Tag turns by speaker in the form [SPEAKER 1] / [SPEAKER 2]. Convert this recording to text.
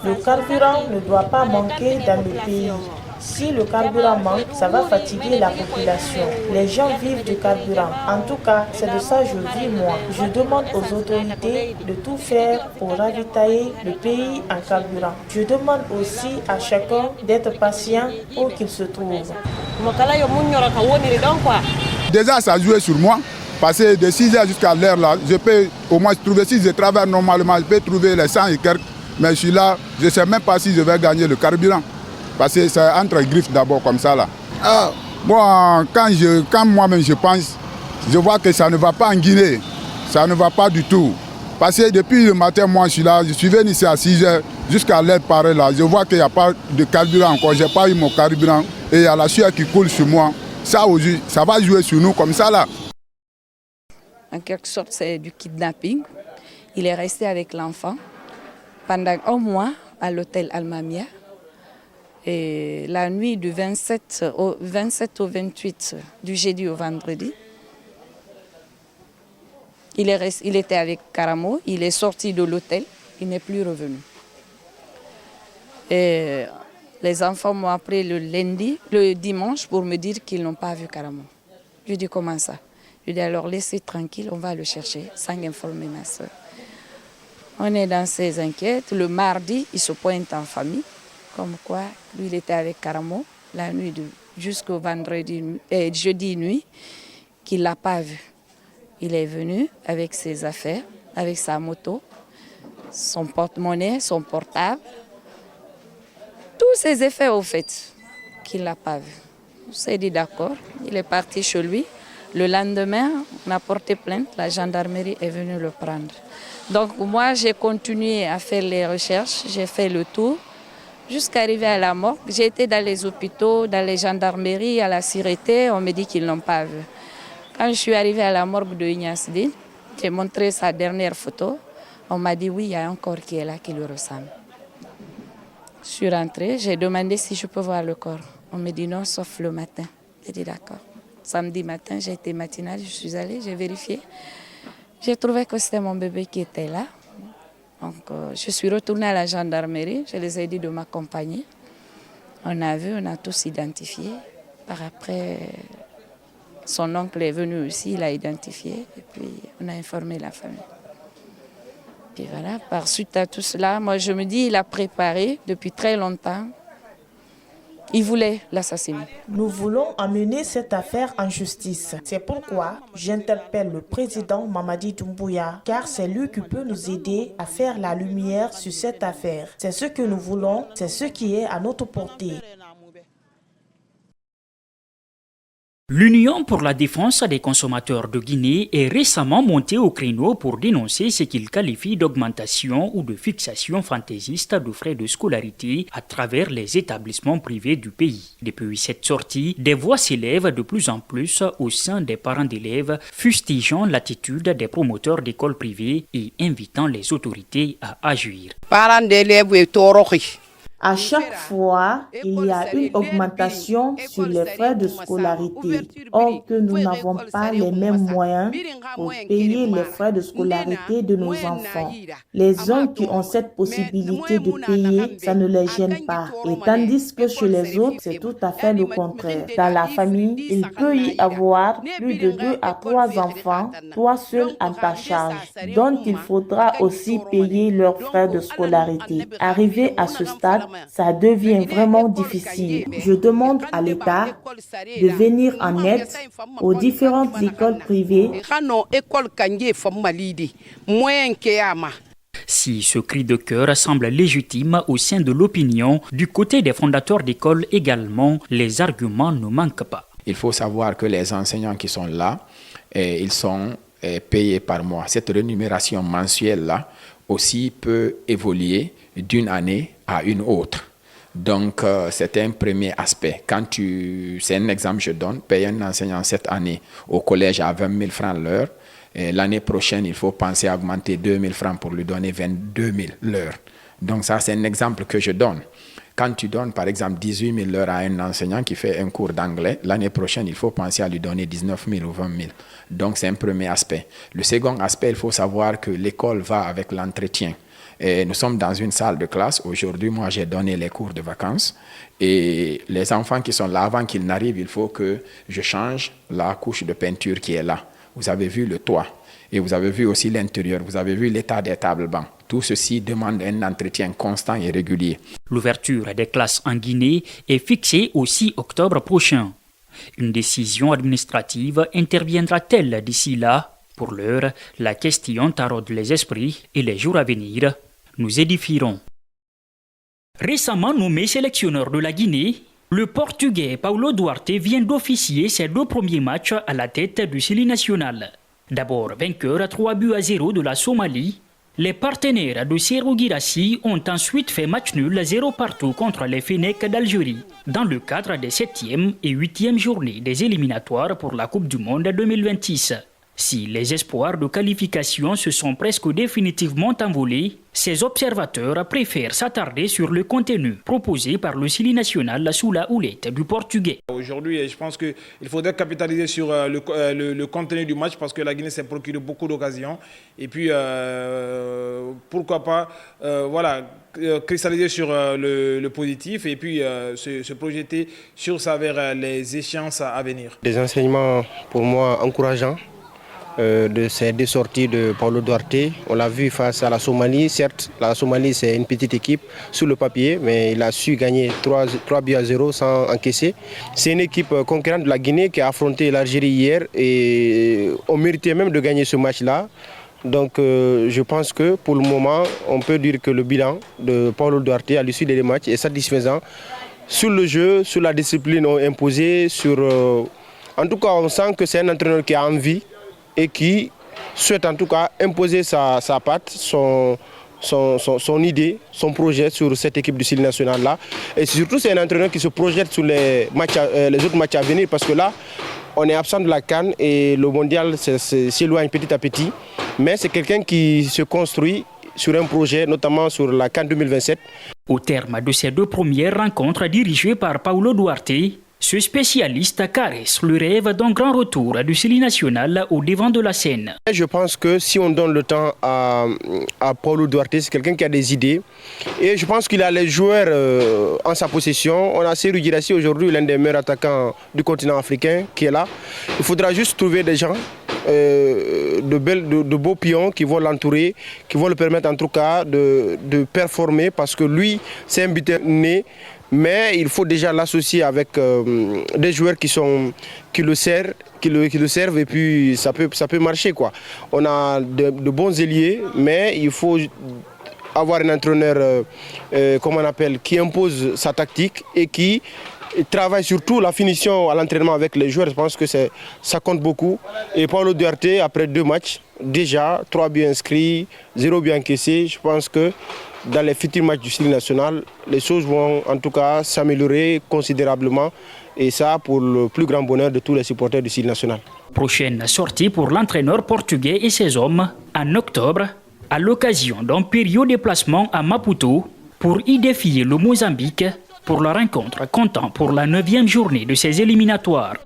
[SPEAKER 1] Le carburant ne doit pas manquer dans le pays. Si le carburant manque, ça va fatiguer la population. Les gens vivent du carburant. En tout cas, c'est de ça que je vis moi. Je demande aux autorités de tout faire pour ravitailler le pays en carburant. Je demande aussi à chacun d'être patient où qu'il se trouve.
[SPEAKER 2] Déjà, ça a joué sur moi. Passer de 6 heures jusqu'à l'heure là, je peux au moins trouver, si je travaille normalement, je peux trouver les 100 et quelques. Mais je suis là, je ne sais même pas si je vais gagner le carburant. Parce que c'est entre griffes d'abord comme ça là. Bon, quand moi-même je pense, je vois que ça ne va pas en Guinée. Ça ne va pas du tout. Parce que depuis le matin, moi je suis là, je suis venu ici à 6 heures jusqu'à l'heure pareille là. Je vois qu'il n'y a pas de carburant encore, je n'ai pas eu mon carburant. Et il y a la sueur qui coule sur moi. Ça aujourd'hui, ça va jouer sur nous comme ça là.
[SPEAKER 3] En quelque sorte, c'est du kidnapping. Il est resté avec l'enfant pendant un mois à l'hôtel Almamia. Et la nuit du 27 au 28, du jeudi au vendredi, il était avec Karamo, il est sorti de l'hôtel, il n'est plus revenu. Et les enfants m'ont appelé le dimanche pour me dire qu'ils n'ont pas vu Karamo. Je dis comment ça? Je dis alors laissez tranquille, on va le chercher sans informer ma soeur. On est dans ces inquiètes. Le mardi, il se pointe en famille. Comme quoi, lui, il était avec Karamo la nuit jusqu'au jeudi nuit, qu'il ne l'a pas vu. Il est venu avec ses affaires, avec sa moto, son porte-monnaie, son portable, tous ses effets au fait, qu'il ne l'a pas vu. On s'est dit d'accord, il est parti chez lui. Le lendemain, on a porté plainte, la gendarmerie est venue le prendre. Donc moi, j'ai continué à faire les recherches, j'ai fait le tour. Jusqu'à arriver à la morgue, j'ai été dans les hôpitaux, dans les gendarmeries, à la sûreté, on me dit qu'ils ne l'ont pas vu. Quand je suis arrivée à la morgue de Ignace Dine, j'ai montré sa dernière photo, on m'a dit oui, il y a un corps qui est là qui lui ressemble. Je suis rentrée, j'ai demandé si je peux voir le corps. On me dit non, sauf le matin. J'ai dit d'accord. Samedi matin, j'ai été matinale, je suis allée, j'ai vérifié. J'ai trouvé que c'était mon bébé qui était là. Donc, je suis retournée à la gendarmerie, je les ai dit de m'accompagner. On a vu, on a tous identifié. Par après, son oncle est venu aussi, il a identifié. Et puis, on a informé la famille. Et voilà, par suite à tout cela, moi je me dis, il a préparé depuis très longtemps. Il voulait l'assassiner.
[SPEAKER 1] Nous voulons amener cette affaire en justice. C'est pourquoi j'interpelle le président Mamadi Doumbouya, car c'est lui qui peut nous aider à faire la lumière sur cette affaire. C'est ce que nous voulons, c'est ce qui est à notre portée.
[SPEAKER 4] L'Union pour la défense des consommateurs de Guinée est récemment montée au créneau pour dénoncer ce qu'il qualifie d'augmentation ou de fixation fantaisiste de frais de scolarité à travers les établissements privés du pays. Depuis cette sortie, des voix s'élèvent de plus en plus au sein des parents d'élèves, fustigeant l'attitude des promoteurs d'écoles privées et invitant les autorités à agir.
[SPEAKER 5] Parents d'élèves et toroki.
[SPEAKER 1] À chaque fois, il y a une augmentation sur les frais de scolarité. Or que nous n'avons pas les mêmes moyens pour payer les frais de scolarité de nos enfants. Les uns qui ont cette possibilité de payer, ça ne les gêne pas. Et tandis que chez les autres, c'est tout à fait le contraire. Dans la famille, il peut y avoir plus de 2 à 3 enfants, toi seul en ta charge. Donc il faudra aussi payer leurs frais de scolarité. Arrivé à ce stade, ça devient vraiment difficile. Je demande à l'État de venir en aide aux différentes écoles privées.
[SPEAKER 4] Si ce cri de cœur semble légitime au sein de l'opinion, du côté des fondateurs d'écoles également, les arguments ne manquent pas.
[SPEAKER 6] Il faut savoir que les enseignants qui sont là, ils sont payés par mois. Cette rémunération mensuelle-là aussi peut évoluer d'une année à une autre. Donc, c'est un premier aspect. C'est un exemple que je donne, payer un enseignant cette année au collège à 20 000 francs l'heure. L'année prochaine, il faut penser à augmenter 2 000 francs pour lui donner 22 000 l'heure. Donc, ça, c'est un exemple que je donne. Quand tu donnes, par exemple, 18 000 l'heure à un enseignant qui fait un cours d'anglais, l'année prochaine, il faut penser à lui donner 19 000 ou 20 000. Donc, c'est un premier aspect. Le second aspect, il faut savoir que l'école va avec l'entretien. Et nous sommes dans une salle de classe. Aujourd'hui, moi, j'ai donné les cours de vacances. Et les enfants qui sont là, avant qu'ils n'arrivent, il faut que je change la couche de peinture qui est là. Vous avez vu le toit. Et vous avez vu aussi l'intérieur. Vous avez vu l'état des tables bancs. Tout ceci demande un entretien constant et régulier.
[SPEAKER 4] L'ouverture des classes en Guinée est fixée au 6 octobre prochain. Une décision administrative interviendra-t-elle d'ici là? Pour l'heure, la question taraude les esprits et les jours à venir nous édifieront. Récemment nommé sélectionneur de la Guinée, le Portugais Paulo Duarte vient d'officier ses 2 premiers matchs à la tête du Sili national. D'abord vainqueur à 3-0 de la Somalie, les partenaires de Serhou Guirassy ont ensuite fait match nul 0 partout contre les Fennecs d'Algérie, dans le cadre des 7e et 8e journées des éliminatoires pour la Coupe du Monde 2026. Si les espoirs de qualification se sont presque définitivement envolés, ces observateurs préfèrent s'attarder sur le contenu proposé par le Sili national sous la houlette du Portugais.
[SPEAKER 7] Aujourd'hui, je pense qu'il faudrait capitaliser sur le contenu du match parce que la Guinée s'est procuré beaucoup d'occasions. Et puis, pourquoi pas cristalliser sur le positif et puis se projeter sur ça vers les échéances à venir.
[SPEAKER 8] Des enseignements pour moi encourageants. De ces 2 sorties de Paulo Duarte. On l'a vu face à la Somalie. Certes, la Somalie, c'est une petite équipe sur le papier, mais il a su gagner 3-0 sans encaisser. C'est une équipe conquérante de la Guinée qui a affronté l'Algérie hier et on méritait même de gagner ce match-là. Donc je pense que pour le moment, on peut dire que le bilan de Paulo Duarte à l'issue des 2 matchs est satisfaisant. Sur le jeu, sur la discipline imposée, en tout cas, on sent que c'est un entraîneur qui a envie et qui souhaite en tout cas imposer sa patte, son idée, son projet sur cette équipe du Sili national-là. Et surtout, c'est un entraîneur qui se projette sur les autres matchs à venir parce que là, on est absent de la CAN et le mondial s'éloigne petit à petit. Mais c'est quelqu'un qui se construit sur un projet, notamment sur la CAN 2027.
[SPEAKER 4] Au terme de ces 2 premières rencontres dirigées par Paulo Duarte, ce spécialiste caresse le rêve d'un grand retour du Sili national au devant de la scène.
[SPEAKER 8] Je pense que si on donne le temps à Paulo Duarte, c'est quelqu'un qui a des idées. Et je pense qu'il a les joueurs en sa possession. On a Serhou Guirassy aujourd'hui, l'un des meilleurs attaquants du continent africain, qui est là. Il faudra juste trouver des gens, de beaux pions qui vont l'entourer, qui vont le permettre en tout cas de performer parce que lui, c'est un buteur né. Mais il faut déjà l'associer avec des joueurs qui le servent et puis ça peut marcher, quoi. On a de bons ailiers, mais il faut avoir un entraîneur qui impose sa tactique et qui travaille surtout la finition à l'entraînement avec les joueurs. Je pense que ça compte beaucoup. Et Paulo Duarte, après 2 matchs, déjà 3 buts inscrits, 0 but encaissé, je pense que dans les futurs matchs du Sili national, les choses vont en tout cas s'améliorer considérablement et ça pour le plus grand bonheur de tous les supporters du Sili national.
[SPEAKER 4] Prochaine sortie pour l'entraîneur portugais et ses hommes en octobre à l'occasion d'un période de déplacement à Maputo pour y défier le Mozambique pour la rencontre comptant pour la 9e journée de ces éliminatoires.